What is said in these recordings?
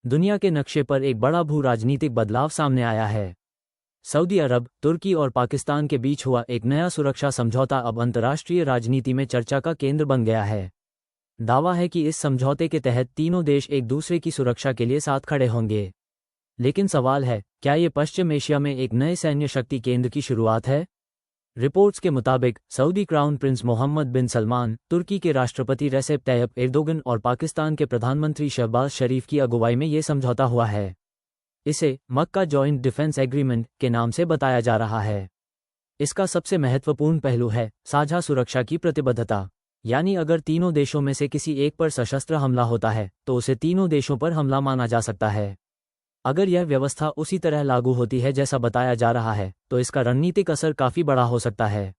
दुनिया के नक्शे पर एक बड़ा भू राजनीतिक बदलाव सामने आया है। सऊदी अरब, तुर्की और पाकिस्तान के बीच हुआ एक नया सुरक्षा समझौता अब अंतर्राष्ट्रीय राजनीति में चर्चा का केंद्र बन गया है। दावा है कि इस समझौते के तहत तीनों देश एक दूसरे की सुरक्षा के लिए साथ खड़े होंगे। लेकिन सवाल है, क्या ये पश्चिम एशिया में एक नए सैन्य शक्ति केंद्र की शुरुआत है? रिपोर्ट्स के मुताबिक सऊदी क्राउन प्रिंस मोहम्मद बिन सलमान, तुर्की के राष्ट्रपति रेसेप तैयप एर्दोगन और पाकिस्तान के प्रधानमंत्री शहबाज शरीफ की अगुवाई में ये समझौता हुआ है। इसे मक्का जॉइंट डिफेंस एग्रीमेंट के नाम से बताया जा रहा है। इसका सबसे महत्वपूर्ण पहलू है साझा सुरक्षा की प्रतिबद्धता, यानी अगर तीनों देशों में से किसी एक पर सशस्त्र हमला होता है तो उसे तीनों देशों पर हमला माना जा सकता है। अगर यह व्यवस्था उसी तरह लागू होती है जैसा बताया जा रहा है तो इसका रणनीतिक असर काफी बड़ा हो सकता है।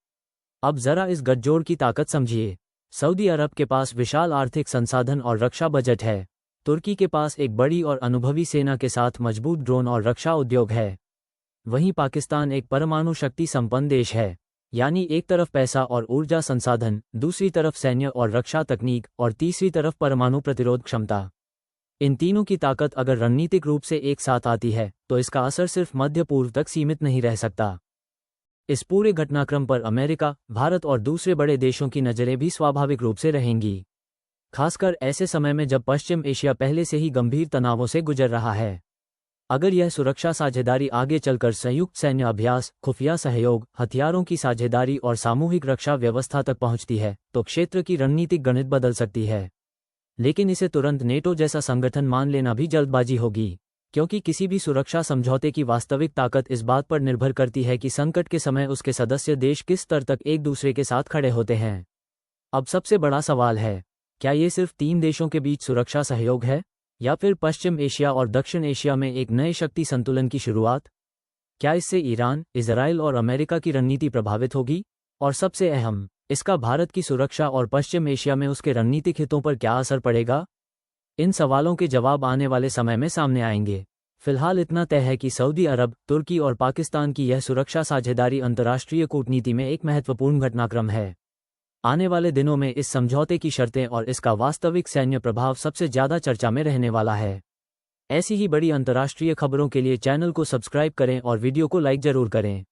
अब जरा इस गठजोड़ की ताकत समझिए। सऊदी अरब के पास विशाल आर्थिक संसाधन और रक्षा बजट है। तुर्की के पास एक बड़ी और अनुभवी सेना के साथ मजबूत ड्रोन और रक्षा उद्योग है। वहीं पाकिस्तान एक परमाणु शक्ति संपन्न देश है, यानी एक तरफ पैसा और ऊर्जा संसाधन, दूसरी तरफ सैन्य और रक्षा तकनीक और तीसरी तरफ परमाणु प्रतिरोध क्षमता। इन तीनों की ताकत अगर रणनीतिक रूप से एक साथ आती है तो इसका असर सिर्फ मध्य पूर्व तक सीमित नहीं रह सकता। इस पूरे घटनाक्रम पर अमेरिका, भारत और दूसरे बड़े देशों की नज़रें भी स्वाभाविक रूप से रहेंगी, खासकर ऐसे समय में जब पश्चिम एशिया पहले से ही गंभीर तनावों से गुजर रहा है। अगर यह सुरक्षा साझेदारी आगे चलकर संयुक्त सैन्य अभ्यास, खुफिया सहयोग, हथियारों की साझेदारी और सामूहिक रक्षा व्यवस्था तक पहुंचती है तो क्षेत्र की रणनीतिक गणित बदल सकती है। लेकिन इसे तुरंत नेटो जैसा संगठन मान लेना भी जल्दबाजी होगी, क्योंकि किसी भी सुरक्षा समझौते की वास्तविक ताकत इस बात पर निर्भर करती है कि संकट के समय उसके सदस्य देश किस स्तर तक एक दूसरे के साथ खड़े होते हैं। अब सबसे बड़ा सवाल है, क्या ये सिर्फ 3 देशों के बीच सुरक्षा सहयोग है या फिर पश्चिम एशिया और दक्षिण एशिया में एक नए शक्ति संतुलन की शुरुआत? क्या इससे ईरान, इजराइल और अमेरिका की रणनीति प्रभावित होगी? और सबसे अहम, इसका भारत की सुरक्षा और पश्चिम एशिया में उसके रणनीतिक हितों पर क्या असर पड़ेगा? इन सवालों के जवाब आने वाले समय में सामने आएंगे। फिलहाल इतना तय है कि सऊदी अरब, तुर्की और पाकिस्तान की यह सुरक्षा साझेदारी अंतर्राष्ट्रीय कूटनीति में एक महत्वपूर्ण घटनाक्रम है। आने वाले दिनों में इस समझौते की शर्तें और इसका वास्तविक सैन्य प्रभाव सबसे ज्यादा चर्चा में रहने वाला है। ऐसी ही बड़ी अंतर्राष्ट्रीय खबरों के लिए चैनल को सब्सक्राइब करें और वीडियो को लाइक जरूर करें।